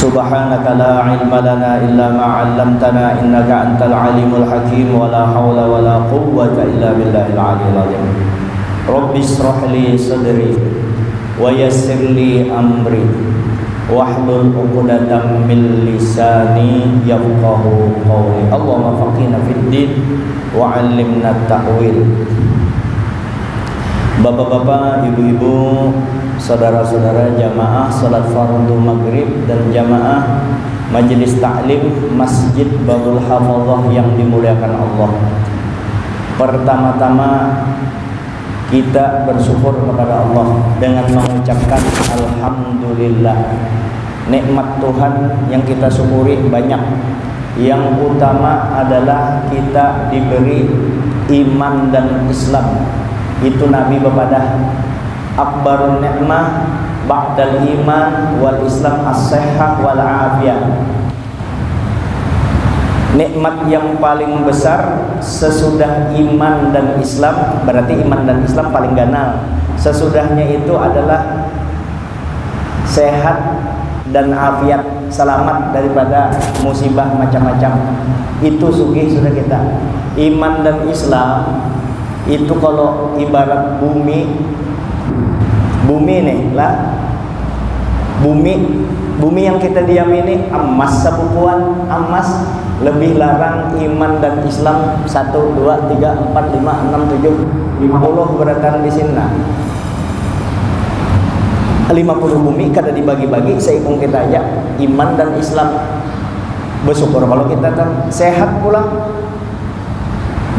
Subhanaka la ilma lana illa ma 'allamtana innaka antal alimul hakim wa la haula wa la quwwata illa billahil aliyyil azim. Rabbi shrah li sadri wa yassir li amri wahlul 'uqdatam min lisani yafqahu qawli. Allahumma faqihna fid din wa 'allimna ta'wil. Bapak-bapak, ibu-ibu, saudara-saudara jamaah salat fardu maghrib dan jamaah majelis taklim Masjid Babul Hafadzah yang dimuliakan Allah. Pertama-tama kita bersyukur kepada Allah dengan mengucapkan alhamdulillah. Nikmat Tuhan yang kita syukuri banyak. Yang utama adalah kita diberi iman dan Islam. Itu Nabi bepadah akbarun ni'mah ba'dal iman wal Islam as-sihhah wal afiyah. Nikmat yang paling besar sesudah iman dan Islam, berarti iman dan Islam paling ganal. Sesudahnya itu adalah sehat dan afiat, selamat daripada musibah macam-macam. Itu sugih sudah kita. Iman dan Islam itu kalau ibarat bumi nih lah, bumi yang kita diami ini emas sebukuan emas. Lebih larang iman dan Islam 1, 2, 3, 4, 5, 6, 7, 50 beratan di sini. 50 bumi kada dibagi-bagi, seikung kita aja iman dan Islam. Bersyukur kalau kita kan sehat pulang.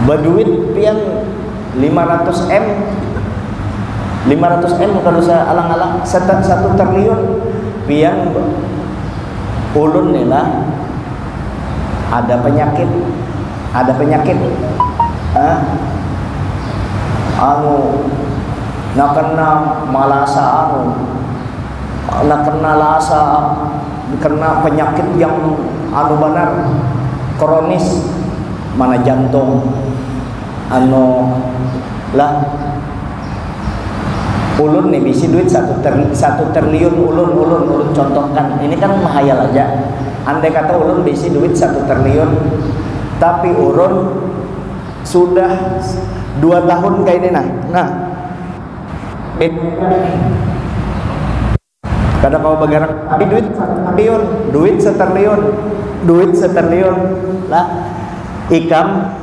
Berduit pian 500 M kalau saya alang-alang 1 triliun pian ulun nih lah. Ada penyakit nak kena malasa nak kena lasa, kena penyakit yang benar kronis, mana jantung lah ulun nih bisi duit 1 triliun ulun contohkan. Ini kan mahayal aja. Andai kata ulun bisi duit 1 triliun, tapi ulun sudah 2 tahun kayak ini nah kadang kau bergerak tapi duit setriliun lah. Ikam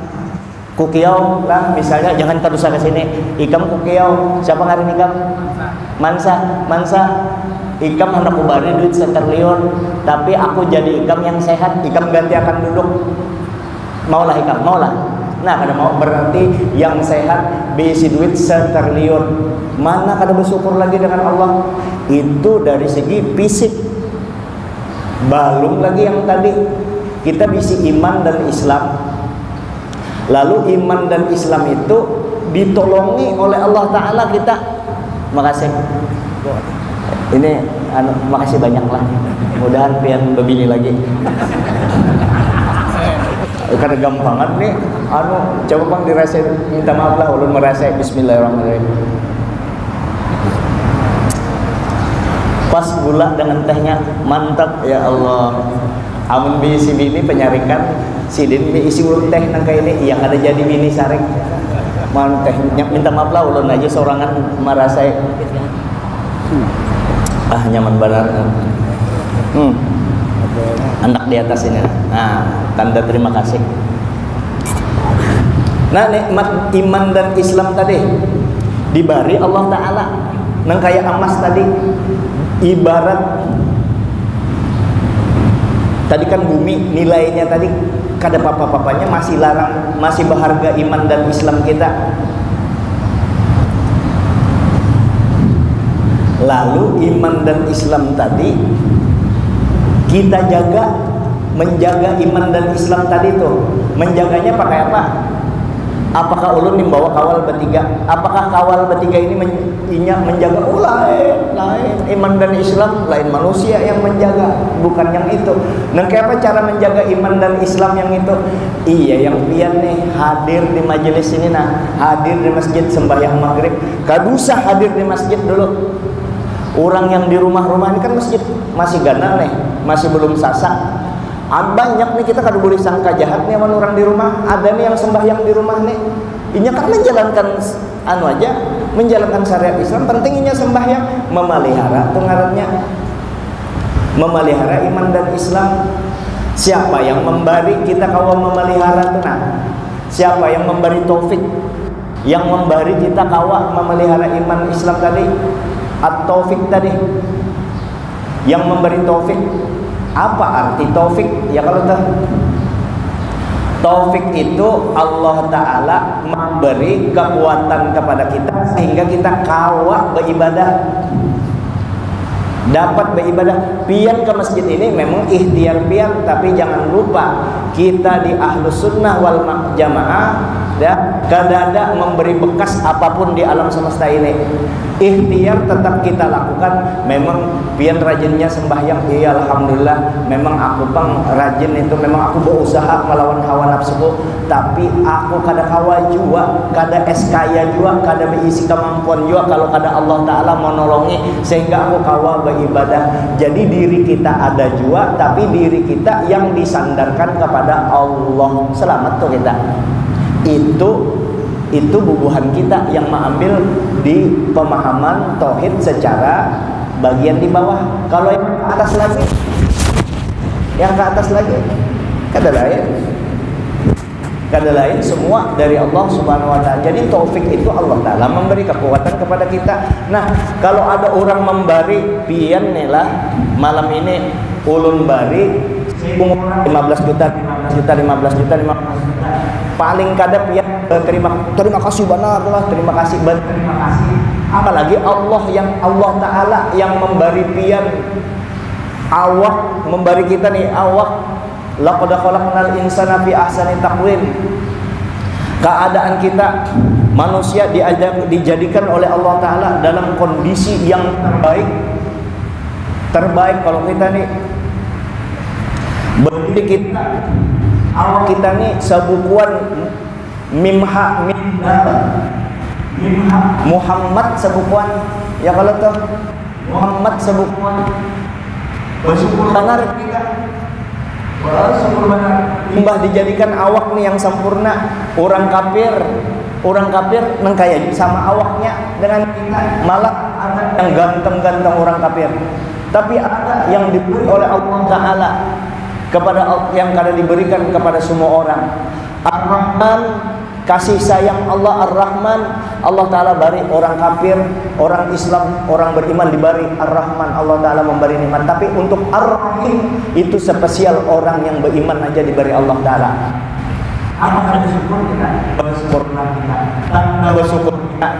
kukiau lah misalnya, jangan kadusa ke sini. Ikam kukiau, siapa ngarin ikam? Mansa. Ikam hendak ubari duit 1 triliun, tapi aku jadi ikam yang sehat. Ikam ganti akan duduk. Maulah ikam, maulah. Nah, kada mau berarti yang sehat bisi duit 1 triliun. Mana kada bersyukur lagi dengan Allah? Itu dari segi fisik. Belum lagi yang tadi kita bisi iman dan Islam. Lalu iman dan Islam itu ditolongi oleh Allah Ta'ala kita. Makasih. Ini makasih banyak lah. Mudahan pian bebini lagi. Karena gampangan nih. Coba bang dirasain. Minta maaf lah ulun merasain. Bismillahirrahmanirrahim. Pas gula dengan tehnya mantap ya Allah. Amun bisi bini penyarikan sidin isi ulun teh nangka ini yang ada jadi bini sarik. Teh minta maaf lah ulun aja sorangan merasai. Nyaman benar. Anak di atas ini. Nah, tanda terima kasih. Nah, nikmat iman dan Islam tadi diberi Allah Ta'ala. Nang kayak emas tadi ibarat tadi kan bumi nilainya tadi kada apa-apanya masih larang, masih berharga iman dan Islam kita. Lalu iman dan Islam tadi kita jaga, menjaga iman dan Islam tadi tuh. Menjaganya pakai apa? Apakah ulun membawa kawal bertiga? Apakah kawal bertiga ini menjaga? Lain iman dan Islam, lain manusia yang menjaga, bukan yang itu. Nah, kayak apa cara menjaga iman dan Islam yang itu? Iya, yang pian nih hadir di majelis ini hadir di masjid sembahyang maghrib. Kada usah hadir di masjid dulu. Orang yang di rumah-rumah ini kan masjid masih ganal nih, masih belum sasak. Banyak nih kita kada boleh sangka jahat nih sama orang di rumah. Ada nih yang sembahyang di rumah nih. Inya kan menjalankan aja, menjalankan syariat Islam. Pentingnya sembahyang, memelihara tuh ngarannya. Memelihara iman dan Islam. Siapa yang memberi kita kawa memelihara tuh nah? Siapa yang memberi taufik? Yang memberi kita kawa memelihara iman Islam tadi? At-taufik tadi. Yang memberi taufik. Apa arti taufik? Ya kalau taufik itu Allah Ta'ala memberi kekuatan kepada kita sehingga kita kawa beribadah, dapat beribadah. Pian ke masjid ini memang ikhtiar pian, tapi jangan lupa kita di Ahlus Sunnah wal Jamaah ya, kadada memberi bekas apapun di alam semesta ini. Ikhtiar tetap kita lakukan. Memang pian rajinnya sembahyang, iya alhamdulillah. Memang aku pang rajin itu, memang aku berusaha melawan hawa nafsuku. Tapi aku kada kawa juga, kada eskaya juga, kada berisi kemampuan juga kalau kada Allah Ta'ala menolongi sehingga aku kawa beribadah. Jadi diri kita ada juga, tapi diri kita yang disandarkan kepada Allah. Selamat tuh kita. Itu bubuhan kita yang mengambil di pemahaman tauhid secara bagian di bawah. Kalau yang ke atas lagi, kada lain semua dari Allah Subhanahu wa Ta'ala. Jadi taufik itu Allah Ta'ala memberi kekuatan kepada kita. Nah, kalau ada orang memberi pian nih lah, malam ini ulun bari 15 juta, paling kadang ya terima kasih benar lah, terima kasih. Apalagi Allah Ta'ala yang memberi pian awak, memberi kita nih awak. Laqad khalaqnal insana fi ahsani taqwim. Keadaan kita manusia dijadikan oleh Allah Ta'ala dalam kondisi yang terbaik. Kalau kita nih berdiri, kita awak kita nih sebukuan mimha Muhammad sebukuan ya, kalau tuh Muhammad sebukuan bersyukur benar kita. Mbah dijadikan awak nih yang sempurna. Orang kafir nengkaya sama awaknya dengan kita. Malah ada yang ganteng-ganteng orang kafir, tapi ada yang diberi oleh Allah Ta'ala kepada yang kada diberikan kepada semua orang. Ar-Rahman, kasih sayang Allah Ar-Rahman, Allah Ta'ala beri orang kafir, orang Islam, orang beriman diberi Ar-Rahman, Allah Ta'ala memberi nikmat. Tapi untuk Ar-Rahim itu spesial orang yang beriman aja diberi Allah Ta'ala. Apa bersyukur kita? Bersyukur kita.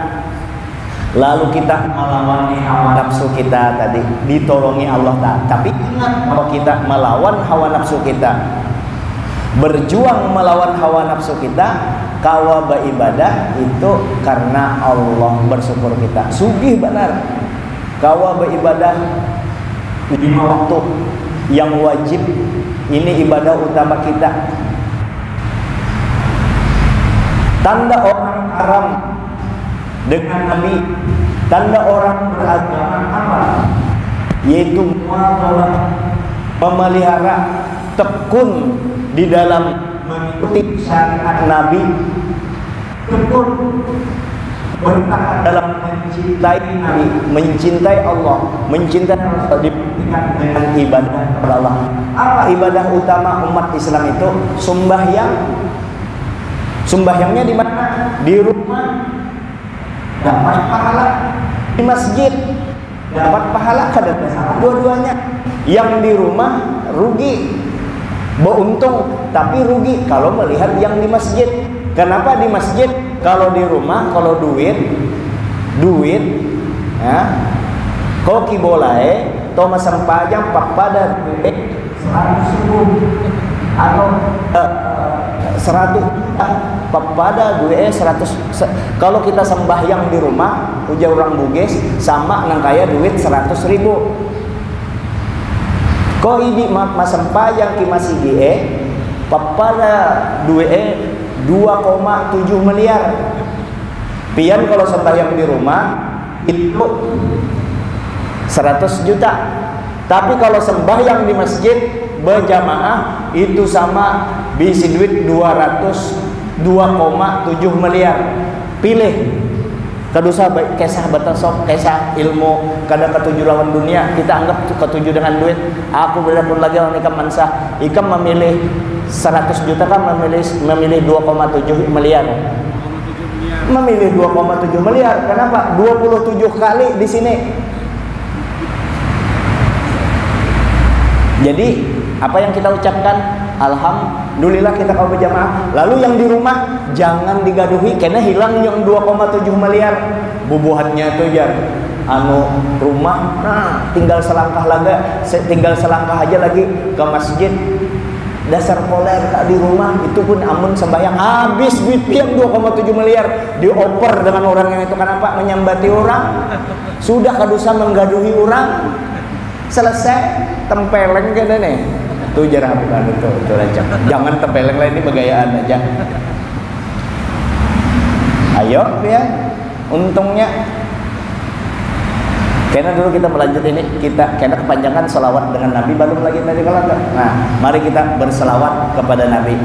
Lalu kita melawan hawa nafsu kita tadi, ditolongi Allah Ta'ala. Tapi ingat bahwa kita melawan hawa nafsu kita, berjuang melawan hawa nafsu kita, kawa beribadah itu karena Allah. Bersyukur kita sugih benar kawa beribadah 5 waktu yang wajib. Ini ibadah utama kita. Tanda orang haram dengan Nabi, tanda orang beragama apa? Yaitu memelihara, tekun di dalam mengikuti syariat Nabi, tekun bertahan dalam mencintai Nabi, mencintai Allah, mencintai Rasul, dengan ibadah kepada Allah. Apa ibadah utama umat Islam itu? Sembahyang. Sembahyangnya di mana? Di rumah dapat pahala, di masjid dapat pahala, kada salah dua-duanya. Yang di rumah rugi, beruntung tapi rugi kalau melihat yang di masjid. Kenapa di masjid? Kalau di rumah, kalau duit ya, koki boleh toma sampajang pada duit 100.000 atau 100 pada duit 100. Kalau kita sembahyang di rumah ujar orang Bugis sama nang kaya duit 100.000. Kau ini masempayang ki masih die pada duit 2,7 miliar. Pian kalau sembahyang di rumah itu 100 juta. Tapi kalau sembahyang di masjid berjamaah itu sama bisi duit 2,7 miliar. Pilih kadusa kisah batasok, kisah ilmu kada ketujuh lawan dunia, kita anggap ketujuh dengan duit. Aku berapun lagi orang ikam mansah, ikam memilih 100 juta kan memilih 2,7 miliar. Memilih 2,7 miliar. Kenapa? 27 kali di sini. Jadi apa yang kita ucapkan? Alhamdulillah kita kau berjamaah. Lalu yang di rumah jangan digaduhi karena hilang yang 2,7 miliar. Bubuhannya itu ya rumah. Nah, tinggal selangkah aja lagi ke masjid. Dasar koler kak di rumah itu pun amun sembahyang habis duit yang 2,7 miliar dioper dengan orang yang itu. Kenapa? Menyambati orang. Sudah kadusa menggaduhi orang. Selesai tempeleng kan nih. Tuh jarah bukan itu aja. Jangan tempeleng lain, ini begayaan aja. Ayo ya. Untungnya karena dulu kita melanjut ini, karena kepanjangan selawat dengan Nabi belum lagi tadi kalau. Nah, mari kita berselawat kepada Nabi.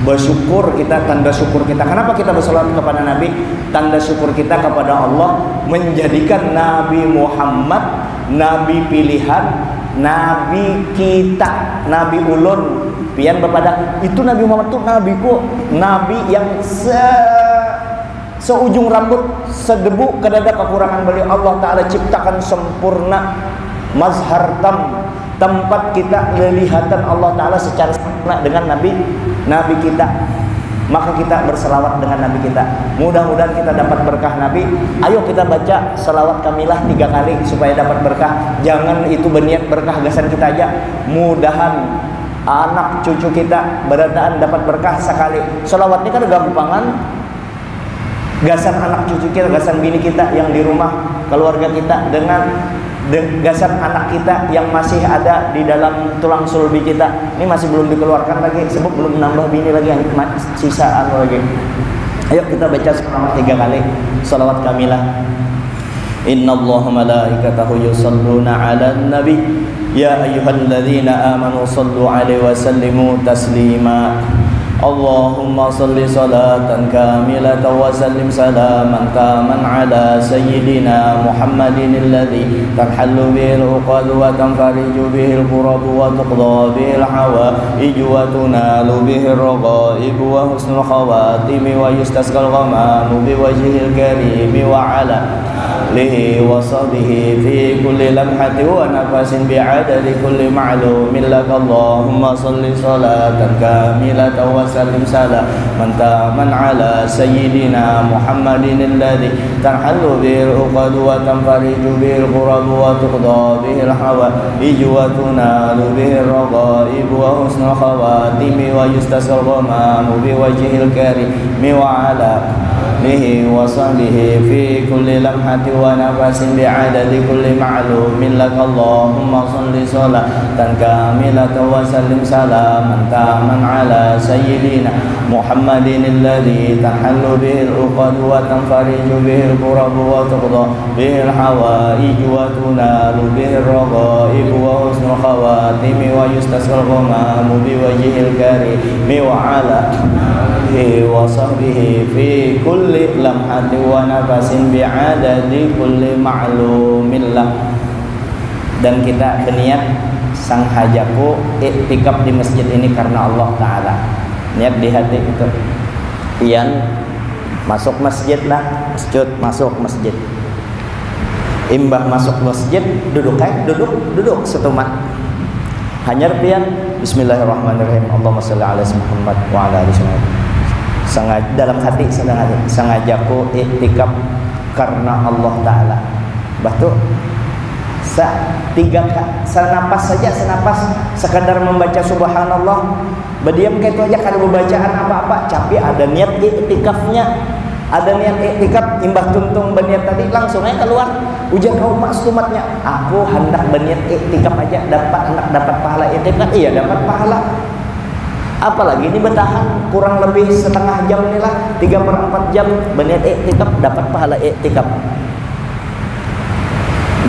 Bersyukur kita, tanda syukur kita. Kenapa kita berselawat kepada Nabi? Tanda syukur kita kepada Allah menjadikan Nabi Muhammad Nabi pilihan, Nabi kita, Nabi ulun. Pian bepada itu Nabi Muhammad itu nabiku, Nabi yang seujung rambut, sedebu kadada kekurangan beliau. Allah Ta'ala ciptakan sempurna, mazhar tempat kita kelihatan Allah Ta'ala secara sempurna dengan Nabi kita. Maka kita berselawat dengan Nabi kita. Mudah-mudahan kita dapat berkah Nabi. Ayo kita baca selawat kamilah 3 kali supaya dapat berkah. Jangan itu berniat berkah gasan kita aja. Mudahan anak cucu kita beradaan dapat berkah sekali. Selawat ini kan gampangan. Gasan anak cucu kita, gasan bini kita yang di rumah, keluarga kita dengan gasan anak kita yang masih ada di dalam tulang sulbi kita. Ini masih belum dikeluarkan lagi, sebab belum nambah bini lagi, sisa lagi. Ayo kita baca selawat 3 kali, selawat kamilah. Innallaha malaikatahu yusalluna 'alan nabi ya ayyuhalladzina amanu sallu 'alaihi wa sallimu taslima. Allahumma salli salatan kamilatan wa sallim salaman taman ala sayyidina Muhammadin alladhi tarhallu bihil uqad wa tanfariju bihil qurab wa tuqda bihil hawaij wa tunalu bihil raghaib wa husnul khawatim wa yustasqal ghamamu biwajhil karim wa ala alihi wa sahbihi fi kulli lamhatin wa nafasin bi'adadi kulli ma'lumin lak. Allahumma salli salatan kamilatan wa sallim salaman taman ala sayyidina Muhammadin alladhi tarhallu bihil uqad wa tanfariju bihil qurab wa tuqda bihil hawaij wa tunalu bihil raghaib wa husnul khawatim wa yustasqal ghamamu biwajhil karim wa ala alihi wa sahbihi fi kulli lamhatin wa nafasin bi'adadi kulli ma'lumin lak. Allahumma salli salatan kamilatan wa sallim salaman taman ala sayyidina Muhammadin alladhi tahallu bihil uqad wa tanfariju bihil qurab wa tuqda bihil hawaij wa tunalu bihil raghaib wa husnul khawatim wa yustasqal ghamamu biwajhil karim wa ala alihi wa sahbihi fi kulli lamhati wa nafasin bi'adadi kulli ma'lumin lah. Dan kita berniat sang hajaku iktikaf di masjid ini karena Allah Ta'ala. Niat di hati itu. Pian masuk masjid lah, masuk masjid. Imbah masuk masjid, duduk setumat. Hanyar pian bismillahirrahmanirrahim. Allahumma shalli ala Muhammad wa ala ali Muhammad. Dalam hati sengajaku iktikaf karena Allah Ta'ala. Batu senapas saja, sekadar membaca subhanallah, berdiam kayak itu aja, kada bacaan apa-apa, tapi ada niat iktikafnya, ada niat iktikaf. Imbah tuntung berniat tadi langsung aja keluar ujar kau mas tumatnya, aku hendak berniat iktikaf aja, dapat pahala iktikaf. Iya dapat pahala. Apalagi ini bertahan kurang lebih setengah jam nih lah, 3/4 jam berniat iktikaf, dapat pahala iktikaf.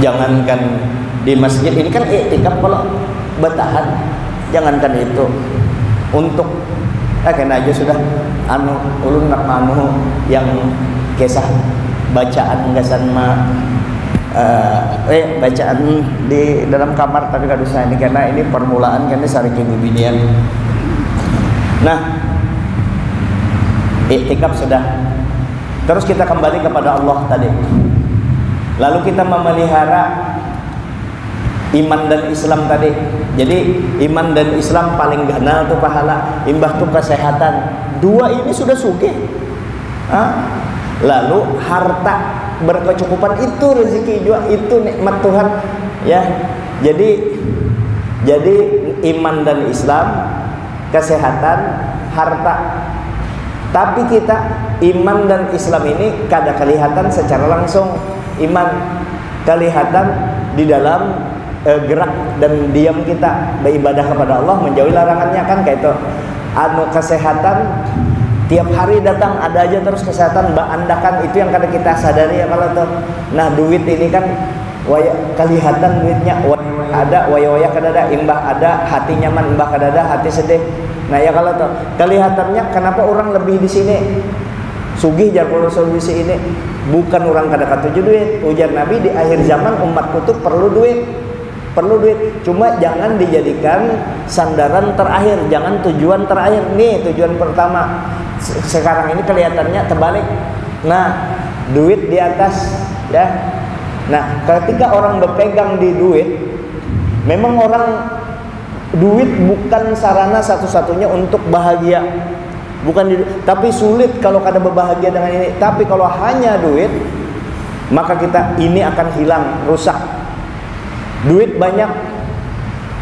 Jangankan di masjid ini kan iktikaf kalau bertahan, jangankan itu untuk kena aja sudah ulun nak manu yang kisah bacaan gasan bacaan di dalam kamar tapi kada usah ini karena ini permulaan karena sariki bibinian. Nah, iktikaf sudah. Terus kita kembali kepada Allah tadi. Lalu kita memelihara iman dan Islam tadi. Jadi iman dan Islam paling ganal tuh pahala, imbah tuh kesehatan. Dua ini sudah sugih. Lalu harta berkecukupan itu rezeki juga, itu nikmat Tuhan ya. Jadi iman dan Islam, kesehatan, harta. Tapi kita iman dan Islam ini kada kelihatan secara langsung. Iman kelihatan di dalam gerak dan diam kita beribadah kepada Allah, menjauhi larangannya kan kayak itu. Kesehatan tiap hari datang ada aja terus kesehatan andakan itu yang kada kita sadari ya kalau tuh. Nah, duit ini kan kelihatan duitnya ada waya kada ada, imbah ada hati nyaman, imbah kada ada hati sedih. Nah ya kalau tuh kelihatannya kenapa orang lebih di sini sugih jar kalau solusi ini bukan orang kada katuju duit. Ujar Nabi di akhir zaman umatku tuh perlu duit, cuma jangan dijadikan sandaran terakhir, jangan tujuan terakhir. Nih tujuan pertama. Sekarang ini kelihatannya terbalik. Nah, duit di atas ya. Nah, ketika orang berpegang di duit, memang orang duit bukan sarana satu-satunya untuk bahagia. Tapi sulit kalau kada berbahagia dengan ini. Tapi kalau hanya duit, maka kita ini akan hilang, rusak. Duit banyak,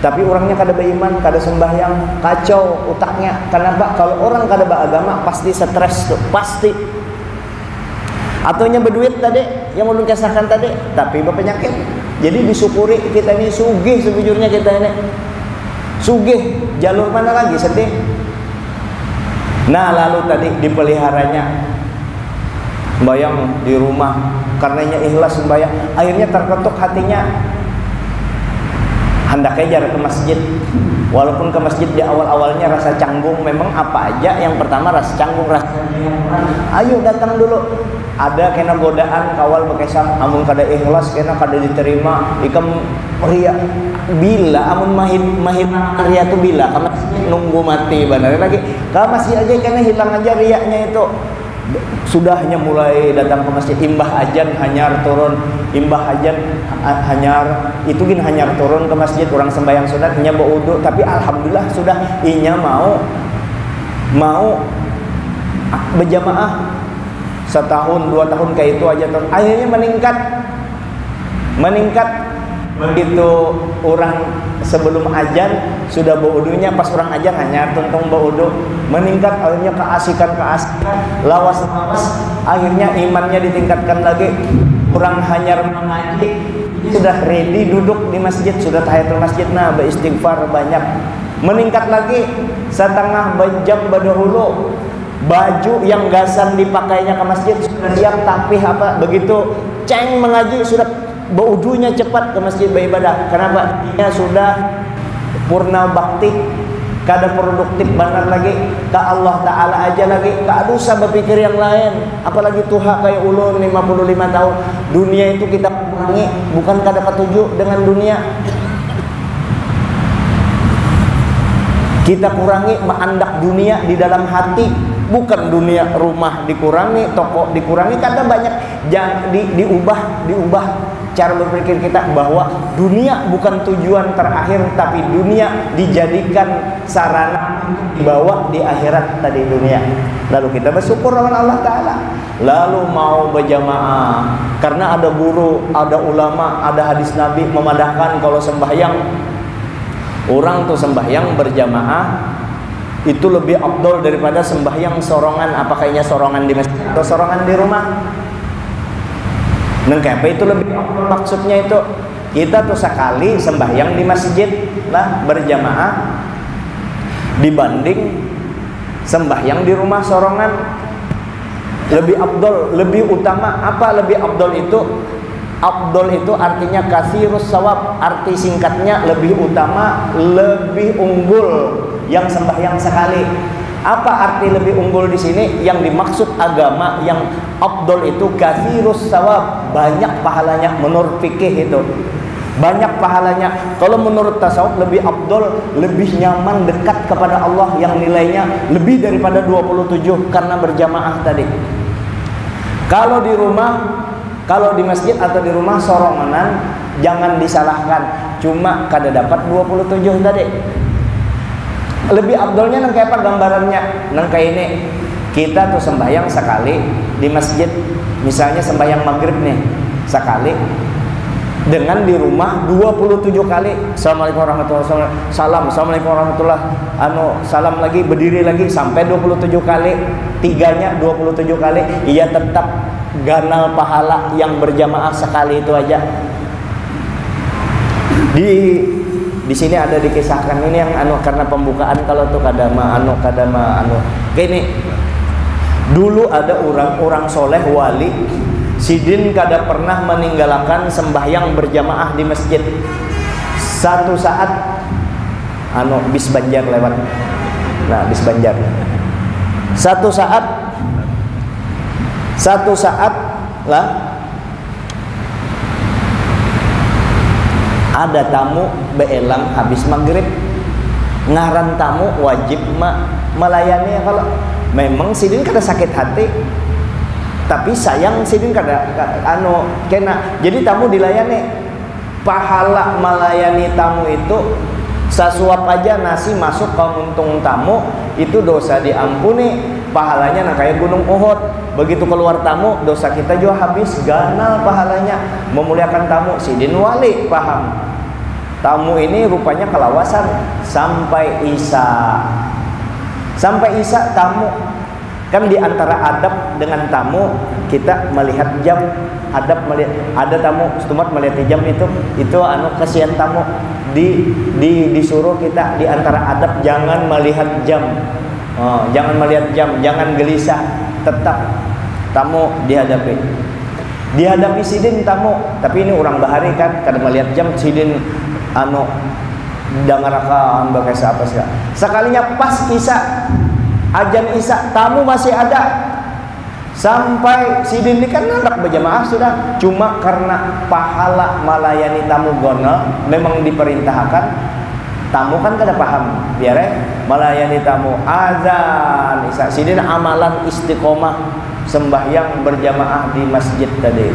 tapi orangnya kada beriman, kada sembahyang, kacau utaknya. Kenapa? Kalau orang kada beragama pasti stres tuh, pasti. Ataunya berduit tadi, yang ulun kisahkan tadi, tapi berpenyakit. Jadi disyukuri kita ini sugih sebujurnya kita ini. Sugih, jalur mana lagi sedih. Nah, lalu tadi dipeliharanya. Sembayang di rumah, karenanya ikhlas sembayang, akhirnya terketuk hatinya. Hendaknya jarak ke masjid. Walaupun ke masjid di awal-awalnya rasa canggung, memang apa aja yang pertama rasa canggung, rasa ayo datang dulu. Ada kena godaan kawal bekesam, amun kada ikhlas kena kada diterima, ikam ria. Bila amun mahir ria tu bila kamu nunggu mati benar lagi. Kalau masih aja kena hilang aja riaknya itu. Sudahnya mulai datang ke masjid, imbah ajan hanyar turun, imbah ajan hanyar itu gin hanyar turun ke masjid, orang sembahyang sunat nya berwudu, tapi alhamdulillah sudah inya mau berjamaah setahun 2 tahun kayak itu aja terus akhirnya meningkat begitu orang sebelum ajan sudah berwudunya, pas orang ajan hanya tuntung berwudu, meningkat akhirnya keasikan lawas akhirnya imannya ditingkatkan lagi, orang hanyar mengaji sudah ready duduk di masjid, sudah tahiyatul masjid, nah beristighfar banyak, meningkat lagi setengah jam berdahulu baju yang gasan dipakainya ke masjid sudah siap, tapi apa begitu ceng mengaji sudah berwudunya cepat ke masjid beribadah. Kenapa? Dia sudah purna bakti, kada produktif benar lagi ke Allah Ta'ala aja lagi, kada usah berpikir yang lain. Apalagi tuha kayak ulun 55 tahun, dunia itu kita kurangi, bukan kada ketuju dengan dunia. Kita kurangi menandak dunia di dalam hati, bukan dunia. Rumah dikurangi, toko dikurangi, kada banyak. Jangan diubah cara berpikir kita bahwa dunia bukan tujuan terakhir, tapi dunia dijadikan sarana dibawa di akhirat tadi dunia. Lalu kita bersyukur dengan Allah Ta'ala, lalu mau berjamaah karena ada guru, ada ulama, ada hadis Nabi memadahkan kalau sembahyang orang tuh sembahyang berjamaah itu lebih afdol daripada sembahyang sorongan. Apa kayaknya sorongan di masjid atau sorongan di rumah? Nah, apa itu lebih afdol? Maksudnya itu kita tuh sekali sembahyang di masjid lah berjamaah dibanding sembahyang di rumah sorongan, lebih afdol, lebih utama. Apa lebih afdol itu? Afdol itu artinya katsirus sawab, arti singkatnya lebih utama, lebih unggul yang sembahyang sekali. Apa arti lebih unggul di sini? Yang dimaksud agama yang afdol itu katsirus sawab, banyak pahalanya menurut fikih itu. Banyak pahalanya. Kalau menurut tasawuf lebih afdol, lebih nyaman, dekat kepada Allah yang nilainya lebih daripada 27 karena berjamaah tadi. Kalau di rumah, kalau di masjid atau di rumah soronganan, jangan disalahkan. Cuma kada dapat 27 tadi. Lebih afdolnya nang kayak apa gambarannya? Nang kayak ini. Kita tuh sembahyang sekali di masjid. Misalnya sembahyang maghrib nih, sekali. Dengan di rumah 27 kali. Assalamualaikum warahmatullahi wabarakatuh. Salam. Assalamualaikum warahmatullahi salam lagi, berdiri lagi sampai 27 kali. Tiganya 27 kali. Ia tetap ganal pahala yang berjamaah sekali itu aja. Di sini ada dikisahkan ini yang karena pembukaan kalau tuh kadama gini. Dulu ada orang soleh wali, sidin kada pernah meninggalkan sembahyang berjamaah di masjid. Satu saat bis Banjar lewat. Nah, bis Banjar. Satu saat lah ada tamu beelang habis maghrib. Ngaran tamu wajib melayani. Kalau memang sidin kada sakit hati, tapi sayang sidin kada kena. Jadi tamu dilayani. Pahala melayani tamu itu sasuap aja nasi masuk ke muntung tamu itu dosa diampuni. Pahalanya nah kayak gunung Uhud. Begitu keluar tamu, dosa kita juga habis, ganal pahalanya. Memuliakan tamu, sidin wali paham. Tamu ini rupanya kelawasan sampai Isya. Sampai Isya tamu. Kan di antara adab dengan tamu kita melihat jam. Adab melihat, ada tamu setumat melihat jam itu kasihan tamu. Disuruh kita di antara adab jangan melihat jam. Jangan melihat jam, jangan gelisah, tetap tamu dihadapi sidin tamu. Tapi ini orang bahari kan, kada melihat jam sidin dangarakan bagai apa sih. Sekalinya pas Isya, ajan Isya, tamu masih ada. Sampai sidin ini kan hendak berjamaah sudah, cuma karena pahala melayani tamu gonal memang diperintahkan. Tamu kan kada paham, biar melayani tamu azan Isya. Sidin amalan istiqomah sembahyang berjamaah di masjid tadi.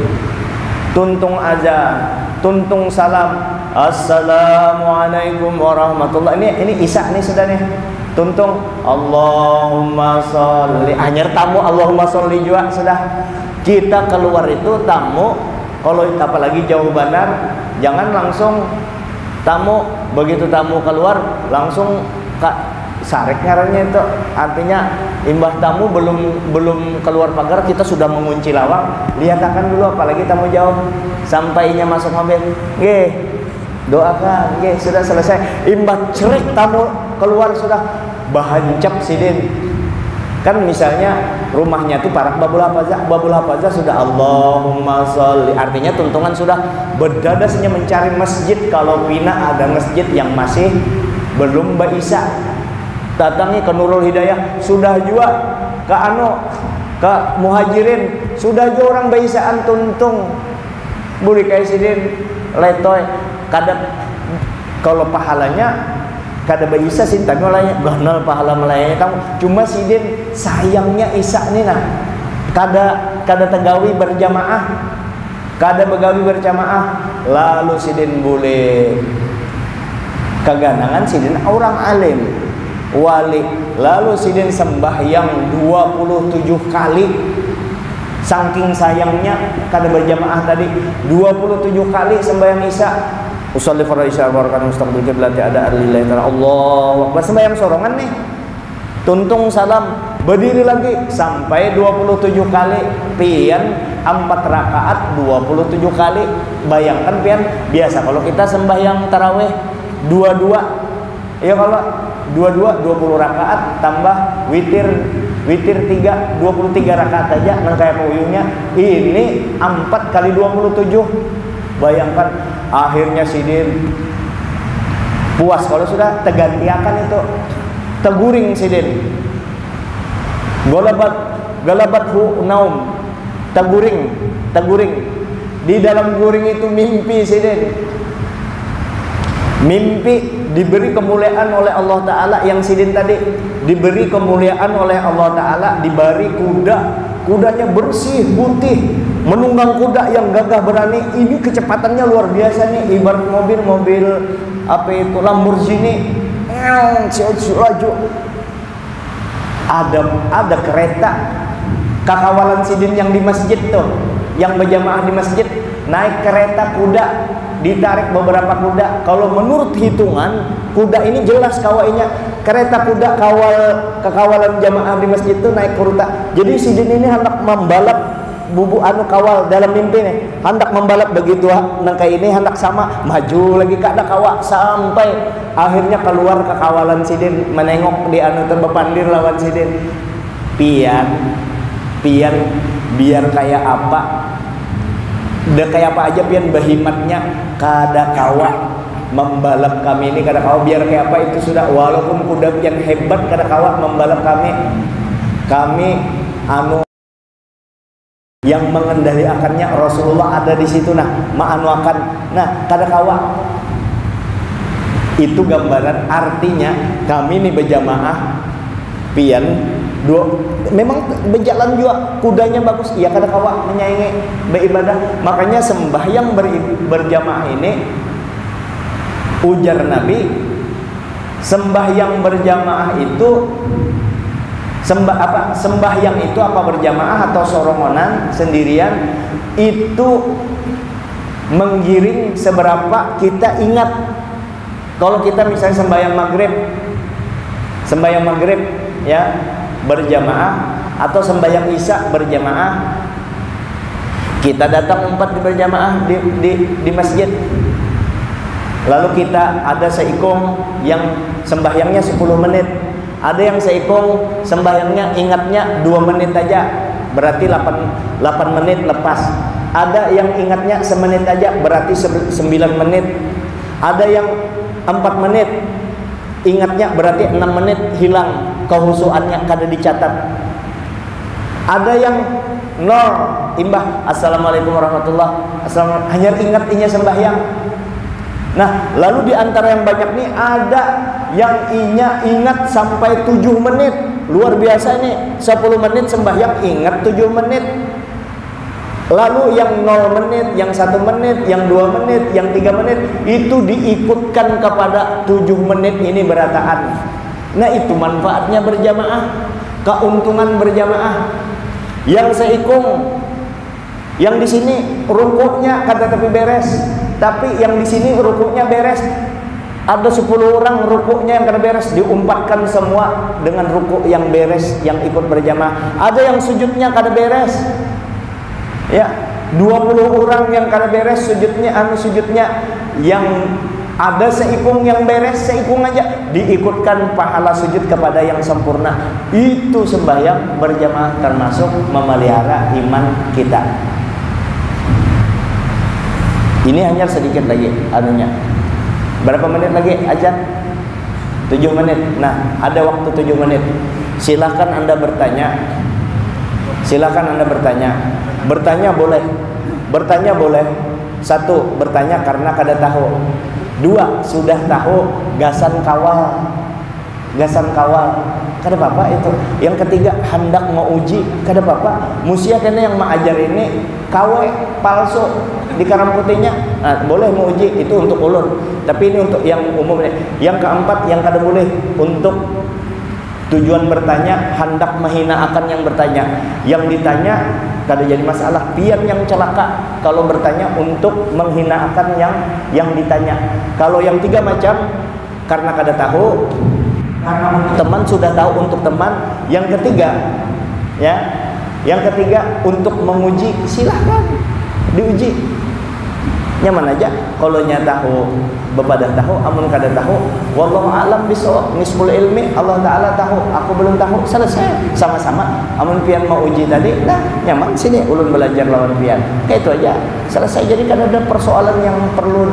Tuntung azan, tuntung salam, assalamualaikum warahmatullahi. Ini Isya nih sudah nih. Tuntung Allahumma sholli. Hanya tamu Allahumma sholli juga sudah. Kita keluar itu tamu, kalau apalagi jauh bandar, jangan langsung tamu. Begitu tamu keluar langsung sarek ngarannya itu, artinya imbah tamu belum keluar pagar kita sudah mengunci lawang. Lihat akan dulu, apalagi tamu jauh, sampainya masuk mobil, doakan, sudah selesai. Imbah cerik tamu keluar sudah bahancap sidin. Kan misalnya rumahnya tuh parak babul hafazah sudah Allahumma sholli, artinya tuntungan sudah berdadasnya mencari masjid. Kalau pina ada masjid yang masih belum Isya, datangi ke Nurul Hidayah, sudah juga ke Muhajirin, sudah juga orang Isyaan tuntung buri kayak sidin letoy. Kadang kalau pahalanya kada Isya sih, tapi ganal pahala melayani tamu. Cuma sidin sayangnya Isya nih nah kada tegawi berjamaah, kada begawi berjamaah. Lalu sidin boleh keganangan sidin orang alim wali. Lalu sidin sembahyang 27 kali. Saking sayangnya kada berjamaah tadi, 27 kali sembahyang Isya. Usolli fardu isya barakan mustaqbil qiblat ada lillahi ta'ala. Allahu akbar, sembahyang sorongan nih. Tuntung salam, berdiri lagi sampai 27 kali. Pian 4 rakaat 27 kali. Bayangkan pian, biasa kalau kita sembahyang tarawih 22. Ya kalau 22 20 rakaat tambah witir 3 23 rakaat aja nang kayak uyuhnya. Ini 4 kali 27 Bayangkan akhirnya Sidin puas kalau sudah tergantiakan itu, teguring Sidin. Galabathu naum, teguring. Di dalam guring itu mimpi Sidin. Mimpi diberi kemuliaan oleh Allah Ta'ala. Yang Sidin tadi diberi kemuliaan oleh Allah Ta'ala, diberi kudanya bersih, putih, menunggang kuda yang gagah berani. Ini kecepatannya luar biasa nih, ibarat mobil apa itu, Lamborghini. Laju. Ada kereta kakawalan Sidin yang di masjid tuh, yang berjamaah di masjid, naik kereta kuda, ditarik beberapa kuda. Kalau menurut hitungan kuda ini jelas kawainya, kereta kuda kekawalan jamaah di masjid itu naik kuda. Jadi Sidin ini hendak membalap kawal dalam mimpi nih, hendak membalap begitu nangka ini hendak sama maju lagi kada kawa sampai akhirnya keluar kekawalan Sidin, menengok di terbepandir lawan Sidin. Pian biar kayak apa, udah kayak apa aja pian berhimatnya kada kawa membalap kami ini, kada kawa biar kayak apa itu sudah, walaupun kuda yang hebat kada kawa membalap kami yang mengendalikannya Rasulullah ada di situ, akan kada kawa. Itu gambaran, artinya kami nih berjamaah pian memang berjalan juga, kudanya bagus, iya kada kawa menyaingi beribadah. Makanya sembahyang berjamaah ini, ujar Nabi, sembahyang berjamaah itu sembahyang itu apa berjamaah atau sorongonan sendirian itu menggiring seberapa kita ingat. Kalau kita misalnya sembahyang maghrib ya berjamaah, atau sembahyang isya berjamaah, kita datang 4 berjamaah di masjid, lalu kita ada seikung yang sembahyangnya 10 menit, ada yang seikung sembahyangnya ingatnya 2 menit aja, berarti 8 menit lepas. Ada yang ingatnya semenit aja, berarti 9 menit. Ada yang 4 menit ingatnya, berarti 6 menit hilang kehusuannya, kada dicatat. Ada yang 0 imbah assalamualaikum warahmatullah, assalamualaikum, hanya ingat inya sembahyang. Nah, lalu di antara yang banyak nih ada yang inya ingat sampai 7 menit. Luar biasa nih, 10 menit sembahyang ingat 7 menit. Lalu yang 0 menit, yang 1 menit, yang 2 menit, yang 3 menit itu diikutkan kepada 7 menit ini berataan. Nah, itu manfaatnya berjamaah, keuntungan berjamaah. Yang seikung, yang di sini rukuknya kada tapi beres, tapi yang di sini rukuknya beres. Ada 10 orang rukuknya yang kada beres, diumpatkan semua dengan rukuk yang beres yang ikut berjamaah. Ada yang sujudnya kada beres. Ya, 20 orang yang kada beres sujudnya, yang ada seikung yang beres, seikung aja diikutkan pahala sujud kepada yang sempurna. Itu sembahyang berjamaah termasuk memelihara iman kita. Ini hanya sedikit lagi anunya. Berapa menit lagi azan? 7 menit. Nah, ada waktu 7 menit. Silakan Anda bertanya. Bertanya boleh. 1, bertanya karena kada tahu. 2, sudah tahu gasan kawal. Kada apa-apa itu. Yang ketiga, hendak mau uji, kada apa-apa. Musia kena yang mengajar ini kawe palsu di karam putihnya. Nah, boleh mau uji, itu untuk ulun. Tapi ini untuk yang umum. Yang keempat, yang kada boleh untuk tujuan bertanya hendak menghina akan yang bertanya. Yang ditanya kada jadi masalah, pian yang celaka kalau bertanya untuk menghina akan yang ditanya. Kalau yang 3 macam karena kada tahu, karena teman sudah tahu untuk teman. Yang ketiga untuk menguji, silahkan diuji. nyaman aja. Kalau nya tahu bebadan tahu, amun kada tahu, wallahu a'lam bishawab, nisful ilmi, Allah taala tahu, aku belum tahu, selesai, sama-sama. Amun pian mau uji tadi, dah nyaman sini ulun belajar lawan pian. Kayak itu aja, selesai. Jadi kan ada persoalan yang perlu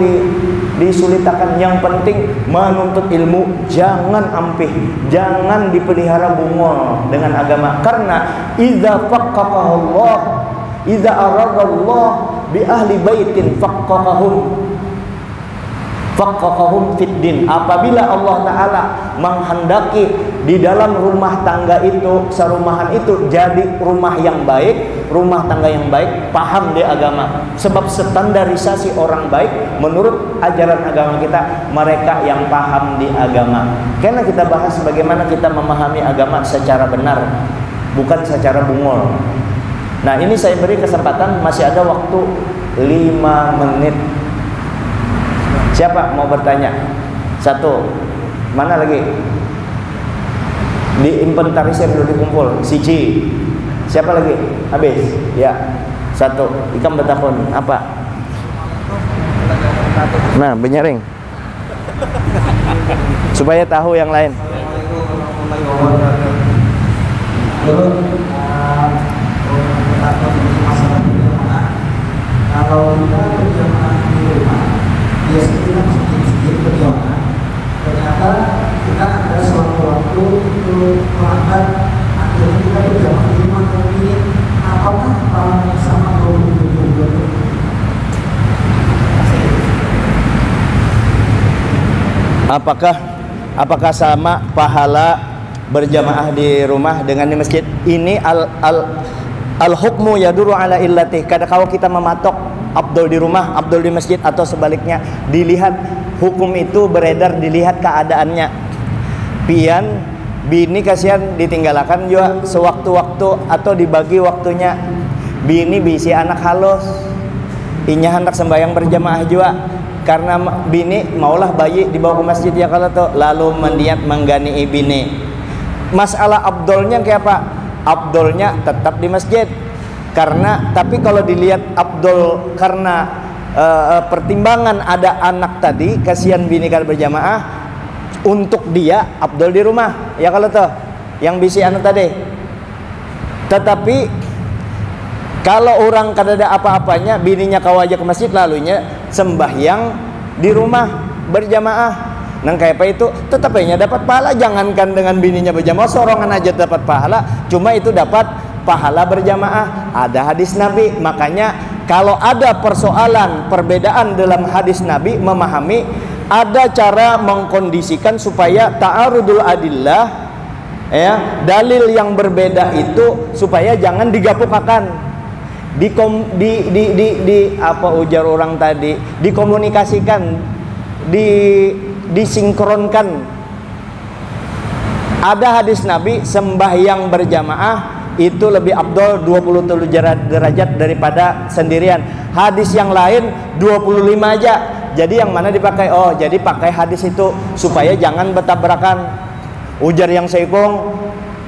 disulitakan. Yang penting menuntut ilmu, jangan ampih, jangan dipelihara bungol dengan agama. Karena idza faqqahahu Allah, idza aradallah bi ahli baitin faqqahum fid din. Apabila Allah taala menghendaki di dalam rumah tangga itu, serumahan itu jadi rumah yang baik, rumah tangga yang baik, paham di agama. Sebab standarisasi orang baik menurut ajaran agama kita, mereka yang paham di agama. Karena kita bahas bagaimana kita memahami agama secara benar, bukan secara bungol. Nah, ini saya beri kesempatan, masih ada waktu 5 menit. Siapa mau bertanya? 1. Mana lagi? Diinventarisir dulu, dikumpul. Siji. Siapa lagi? Habis. Ya. 1. Ikam bertakun apa? Nah, benyaring. Supaya tahu yang lain. Kalau kita berjamaah di rumah, biasanya kita sedikit berjamaah. Ternyata kita ada suatu waktu itu terlambat, akhirnya kita berjamaah di rumah. Kemudian apakah pahalanya sama 27? Apakah sama pahala berjamaah di rumah dengan di masjid? Ini al-hukmu yaduru ala illatih. Kadang kalau kita mematok afdol di rumah, afdol di masjid, atau sebaliknya, dilihat hukum itu beredar, dilihat keadaannya. Pian bini kasihan ditinggalkan juga sewaktu-waktu atau dibagi waktunya. Bini bisi anak halus, inya hendak sembahyang berjamaah juga. Karena bini maulah bayi dibawa ke masjid ya kalau tuh, lalu mendiat menggani bini. Masalah afdolnya kayak apa? Afdolnya tetap di masjid. Karena tapi kalau dilihat afdol karena pertimbangan ada anak tadi, kasihan bini kalau berjamaah, untuk dia afdol di rumah ya kalau tuh yang bisi anak tadi. Tetapi kalau orang kada ada apa-apanya, bininya kau aja ke masjid, lalunya sembahyang di rumah berjamaah. Nang kayak apa itu tetap aja dapat pahala. Jangankan dengan bininya berjamaah, sorongan aja dapat pahala. Cuma itu dapat pahala berjamaah. Ada hadis Nabi. Makanya kalau ada persoalan perbedaan dalam hadis Nabi, memahami ada cara mengkondisikan supaya ta'arudul adillah, ya, dalil yang berbeda itu supaya jangan digapukakan. Di apa ujar orang tadi, dikomunikasikan, disinkronkan. Ada hadis Nabi sembahyang berjamaah itu lebih afdol 27 derajat daripada sendirian. Hadis yang lain 25 aja. Jadi yang mana dipakai? Oh, jadi pakai hadis itu supaya jangan bertabrakan. Ujar yang seikung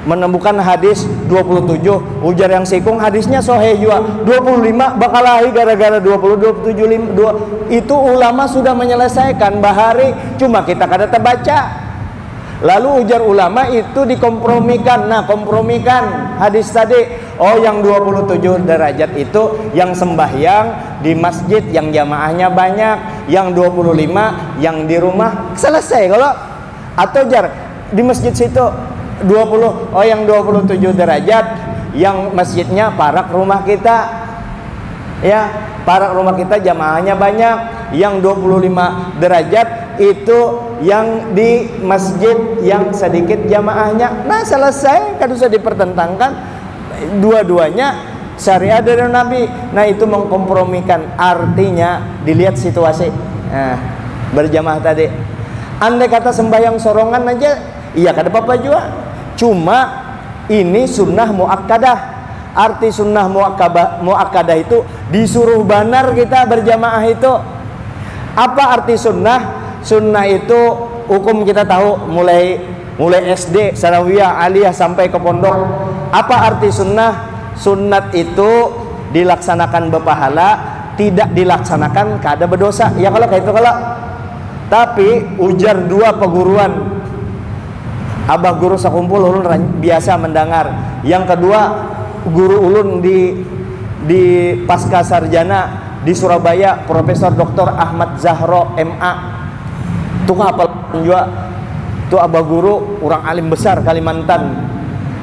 menemukan hadis 27, ujar yang seikung hadisnya sahih juga 25, bakal lagi gara-gara 20, 27, 2. Itu ulama sudah menyelesaikan bahari, cuma kita kada terbaca. Lalu ujar ulama itu dikompromikan. Nah, kompromikan hadis tadi. Oh, yang 27 derajat itu yang sembahyang di masjid yang jamaahnya banyak, yang 25 yang di rumah. Selesai kalau atau jar di masjid situ 20, oh yang 27 derajat yang masjidnya parak rumah kita, ya, parak rumah kita jamaahnya banyak. Yang 25 derajat itu yang di masjid yang sedikit jamaahnya. Nah, selesai, kan usah dipertentangkan. Dua-duanya syariat dari Nabi. Nah, itu mengkompromikan. Artinya dilihat situasi. Nah, berjamaah tadi, andai kata sembahyang sorongan aja, iya kada apa-apa juga. Cuma ini sunnah muakkadah. Arti sunnah muakkadah itu disuruh banar kita berjamaah itu. Apa arti sunnah? Sunnah itu hukum kita tahu mulai SD, sanawiyah, aliyah sampai ke pondok. Apa arti sunnah? Sunnat itu dilaksanakan berpahala, tidak dilaksanakan kada berdosa. Ya kalau kayak itu kalau. Tapi ujar dua peguruan, abah guru sakumpul ulun biasa mendengar. Yang kedua guru ulun di pasca sarjana di Surabaya, Profesor Dr. Ahmad Zahro MA. Tuh hafal juga. Tuh abah guru orang alim besar Kalimantan.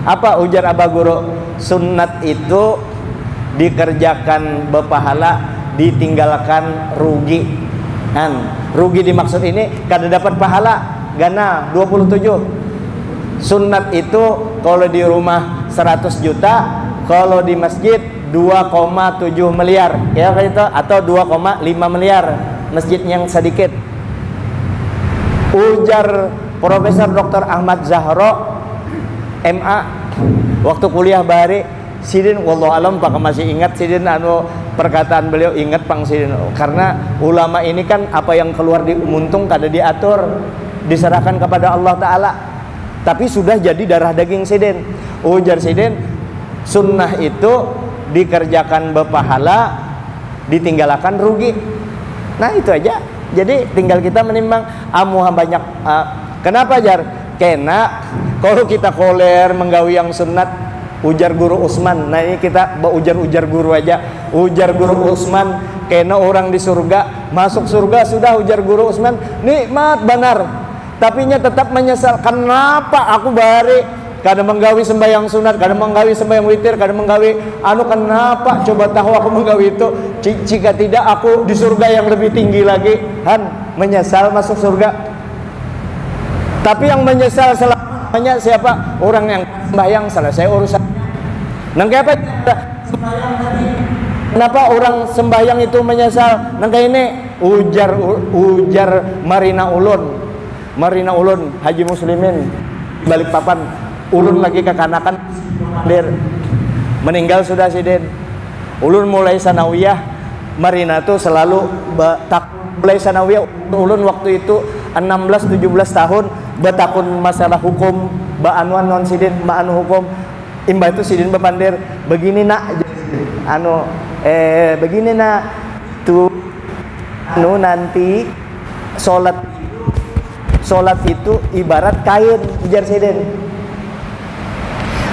Apa ujar abah guru? Sunnat itu dikerjakan berpahala, ditinggalkan rugi. Rugi dimaksud ini kada dapat pahala gana 27. Sunat itu kalau di rumah 100 juta, kalau di masjid 2,7 miliar ya kayak itu, atau 2,5 miliar masjid yang sedikit. Ujar Profesor Dr. Ahmad Zahro MA waktu kuliah bahari sidin, wallahu alam pak masih ingat sidin perkataan beliau, ingat pang sidin, karena ulama ini kan apa yang keluar di muntung kada diatur, diserahkan kepada Allah Ta'ala, tapi sudah jadi darah daging sidin. Ujar sidin, sunnah itu dikerjakan berpahala, ditinggalkan rugi. Nah itu aja. Jadi tinggal kita menimbang amuha banyak. Kenapa jar? Kena kalau kita koler menggawi yang sunat. Ujar guru Usman. Nah ini kita ujar guru aja. Ujar guru Usman, kena orang di surga, masuk surga sudah. Ujar guru Usman, nikmat benar, tapi nya tetap menyesal. Kenapa aku bari kada menggawi sembahyang sunat, kada menggawi sembahyang witir, kada menggawi kenapa coba tahu aku menggawi itu, jika tidak aku di surga yang lebih tinggi lagi. Menyesal masuk surga. Tapi yang menyesal selamanya siapa? Orang yang sembahyang selesai urusan. Nangka apa? Kenapa orang sembahyang itu menyesal? Nangka ini ujar Marina Ulun Haji Muslimin Balikpapan. Ulun lagi kekanakan dir meninggal sudah sidin. Ulun mulai sanawiyah, Marina tuh selalu mulai sanawiyah. Ulun waktu itu 16-17 tahun betakun masalah hukum, ba'anuan non sidin, ba'anu hukum. Imbah itu sidin bepandir, begini nak, begini nak, tuh, nanti sholat itu ibarat kain, ujar sidin.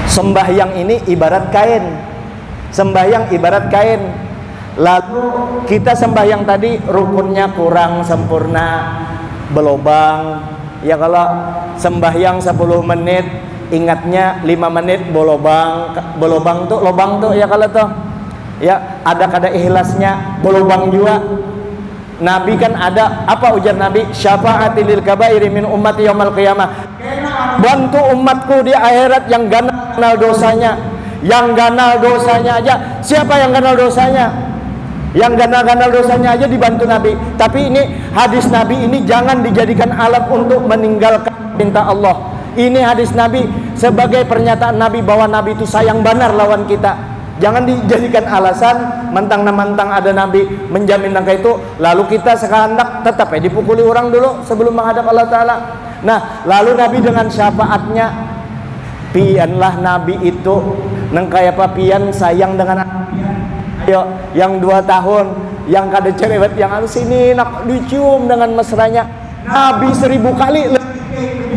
Sembahyang ini ibarat kain, sembahyang ibarat kain. Lalu kita sembahyang tadi rukunnya kurang sempurna, belobang. Ya kalau sembahyang 10 menit, ingatnya 5 menit bolobang tuh lobang tuh ya kalau tuh ya ada kada ikhlasnya bolobang juga. Nabi kan ada apa ujar Nabi, syafa'ati lil kabairi min ummati yaumil qiyamah, bantu umatku di akhirat yang ganal dosanya. Yang ganal dosanya aja, siapa yang ganal dosanya? Yang ganal dosanya aja dibantu Nabi. Tapi ini hadis Nabi ini jangan dijadikan alat untuk meninggalkan perintah Allah. Ini hadis Nabi sebagai pernyataan Nabi bahwa Nabi itu sayang benar lawan kita. Jangan dijadikan alasan mentang-mentang ada Nabi menjamin nangka itu, lalu kita sekandak tetap dipukuli orang dulu sebelum menghadap Allah Ta'ala. Nah, lalu Nabi dengan syafaatnya, pianlah Nabi itu nangka apa pian sayang dengan anak. Ayo, yang 2 tahun, yang kada cerewet, yang harus sini nak dicium dengan mesranya. Nabi 1000 kali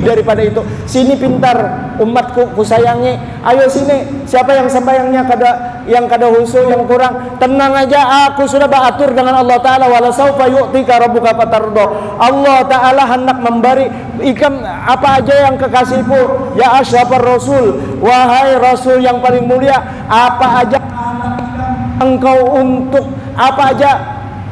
daripada itu. Sini pintar umatku kusayangi. Ayo sini, siapa yang sembahyangnya kada husu, yang kurang, tenang aja, aku sudah beratur dengan Allah Ta'ala. Wala saufa yu'tika rabbuka fatardo. Allah Ta'ala hendak memberi ikam apa aja yang kekasihku. Ya asyrafar rasul, wahai rasul yang paling mulia, apa aja engkau untuk apa aja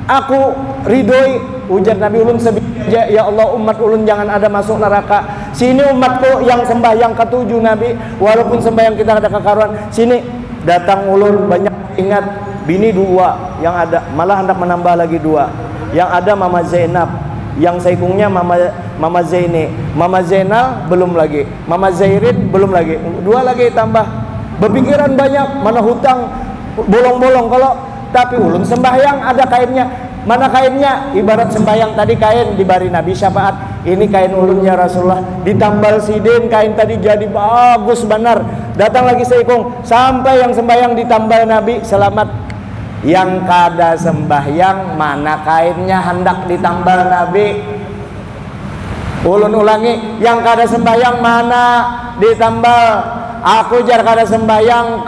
aku ridhoi. Ujar Nabi ulun sebija, ya Allah umat ulun jangan ada masuk neraka. Sini umatku yang sembahyang ke-7 Nabi, walaupun sembahyang kita ada kekaruan, sini datang ulun banyak ingat bini 2 yang ada, malah hendak menambah lagi 2. Yang ada Mama Zainab, yang saikungnya Mama Zaini, Mama Zainal belum lagi, Mama Zairin belum lagi, 2 lagi tambah. Berpikiran banyak, mana hutang bolong-bolong kalau, tapi ulun sembahyang ada kainnya. Mana kainnya? Ibarat sembahyang tadi kain dibari Nabi syafaat. Ini kain ulun ya Rasulullah, ditambal sidin kain tadi jadi bagus benar. Datang lagi seikung sampai yang sembahyang ditambal Nabi selamat. Yang kada sembahyang mana kainnya hendak ditambal Nabi. Ulun ulangi, yang kada sembahyang mana ditambal. Aku jar kada sembahyang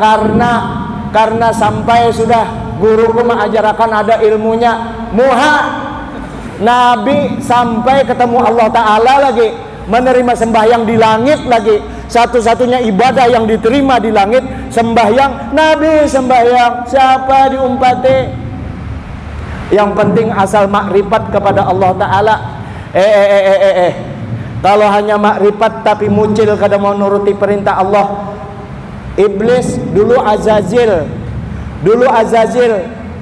karena sampai sudah guruku mengajarkan ada ilmunya. Muha Nabi sampai ketemu Allah Ta'ala lagi, menerima sembahyang di langit lagi. Satu-satunya ibadah yang diterima di langit sembahyang. Nabi sembahyang, siapa diumpati? Yang penting asal makrifat kepada Allah Ta'ala. Kalau hanya makrifat tapi muncul kada mau nuruti perintah Allah. Iblis dulu Azazil.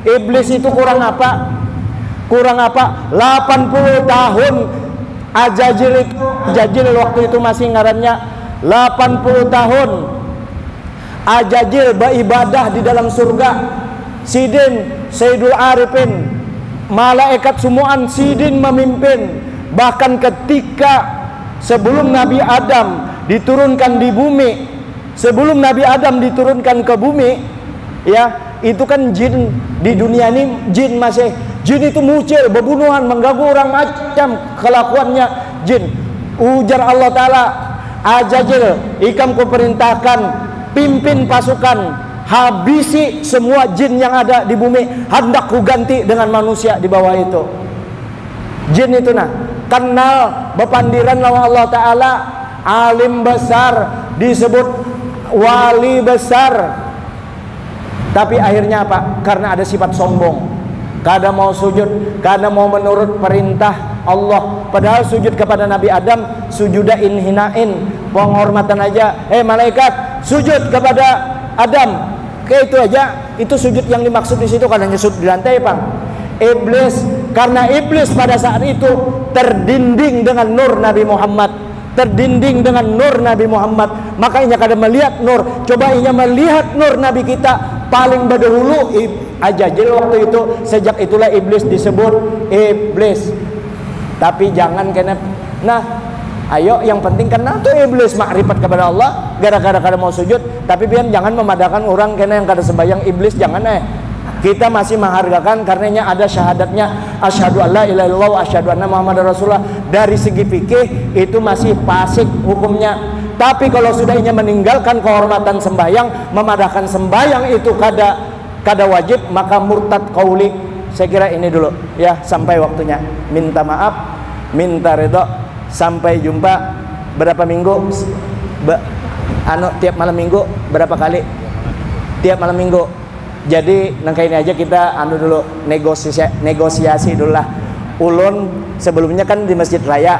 Iblis itu kurang apa? 80 tahun Azazil waktu itu masih ngarannya 80 tahun Azazil beribadah di dalam surga. Sidin Sayyidul Arifin, malaikat semuaan Sidin memimpin. Bahkan ketika sebelum Nabi Adam diturunkan di bumi, sebelum Nabi Adam diturunkan ke bumi, ya, itu kan jin di dunia ini, jin itu muncul, berbunuhan, mengganggu orang macam kelakuannya jin. Ujar Allah Ta'ala, Azazil, ikam ku perintahkan pimpin pasukan, habisi semua jin yang ada di bumi, hendak ku ganti dengan manusia di bawah itu. Jin itu kenal bepandiran lawan Allah Ta'ala, alim besar, disebut wali besar. Tapi akhirnya apa? Karena ada sifat sombong, kada mau sujud, kada mau menurut perintah Allah. Padahal sujud kepada Nabi Adam sujudain hinain, penghormatan aja. Malaikat sujud kepada Adam, kayak itu aja. Itu sujud yang dimaksud di situ, karena sujud di lantai, Bang. Iblis, karena iblis pada saat itu terdinding dengan nur Nabi Muhammad, makanya kada melihat nur. Coba ia melihat nur Nabi kita paling berdahulu Azazil waktu itu. Sejak itulah iblis disebut iblis. Tapi jangan kena, ayo yang penting karena tuh iblis makrifat kepada Allah, gara-gara kada mau sujud. Tapi biar jangan memadahkan orang kena yang kada sembahyang iblis, jangan. Kita masih menghargakan karenanya ada syahadatnya asyhadu alla ilaha illallah wa asyhadu anna muhammadar rasulullah. Dari segi fikih itu masih fasik hukumnya. Tapi kalau sudah ia meninggalkan kehormatan sembahyang, memadahkan sembahyang itu kada wajib, maka murtad qauli. Saya kira ini dulu ya, sampai waktunya. Minta maaf, minta ridho. Sampai jumpa berapa minggu? Tiap malam minggu berapa kali? Tiap malam minggu. Jadi nangka ini aja kita dulu negosiasi dulu lah. Ulun sebelumnya kan di Masjid Raya,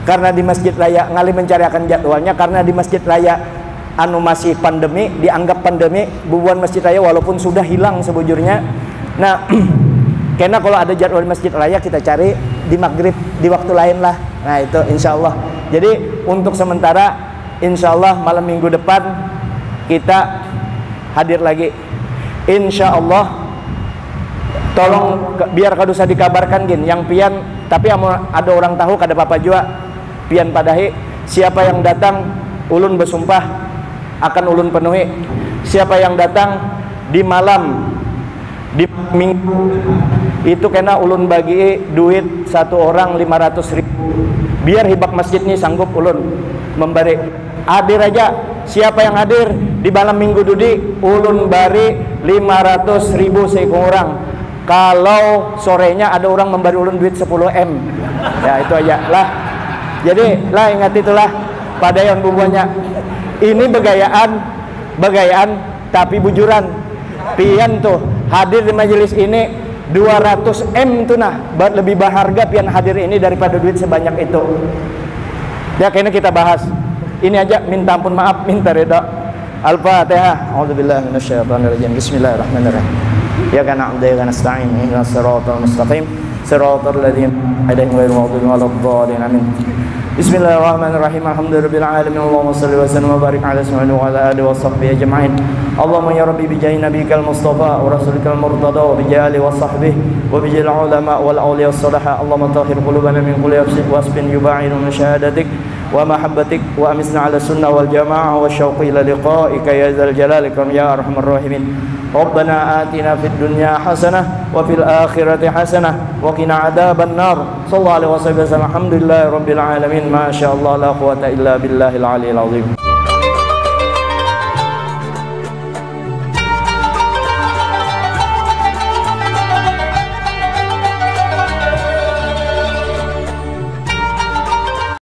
karena di Masjid Raya ngali mencarikan jadwalnya, karena di Masjid Raya masih pandemi, dianggap pandemi bubuan Masjid Raya walaupun sudah hilang sebujurnya. Karena kalau ada jadwal di Masjid Raya kita cari di maghrib, di waktu lain lah. Itu insya Allah. Jadi untuk sementara insya Allah malam minggu depan kita hadir lagi. Insya Allah, tolong biar kada usah dikabarkan gin, yang pian, tapi ada orang tahu kada apa-apa juga, pian padahi. Siapa yang datang ulun bersumpah akan ulun penuhi. Siapa yang datang di malam di minggu itu kena ulun bagi duit satu orang 500.000, biar hibak masjid ini sanggup ulun memberi. Hadir aja, siapa yang hadir di malam minggu dudi ulun bari 500.000 sekurang. Kalau sorenya ada orang memberi ulun duit 10 M, ya itu aja lah. Jadi lah ingat itulah pada yang bubuannya. Ini begayaan tapi bujuran. Pian tuh hadir di majelis ini 200 M tuh lebih berharga pian hadir ini daripada duit sebanyak itu. Ya kayaknya kita bahas. Ini aja, minta ampun maaf, minta ridha. Al-Fatihah. A'udzubillahi minasyaitonirrajim. Bismillahirrahmanirrahim. Ya kana na'budu wa nasta'in ihdinas siratal mustaqim siratal ladzina an'amta 'alaihim ghairil maghdubi 'alaihim. Amin. Bismillahirrahmanirrahim. Alhamdulillahirabbil alamin. Allahumma shalli wa sallim wa barik ala sayyidina wa ala alihi wa sahbihi ajma'in. Allahumma ya rabbi bi jahi nabiyikal mustafa wa rasulikal murtada wa bi jahi wa sahbihi wa bi jahi ulama wal awliya as-salaha. Allahumma tahhir qulubana min kulli nafsin wasbin yuba'inu min syahadatik wa mahabbatik wa amisna ala sunnah wal jamaah wa syauqi ila liqa'ika ya dzal jalali ya arhamar rahimin. Rabbana atina fid dunya hasanah wa fil akhirati hasanah wa qina adzaban nar. Sallallahu alaihi wasallam. Alhamdulillahirabbil alamin. Masyaallah la quwata illa billahil aliyil azim.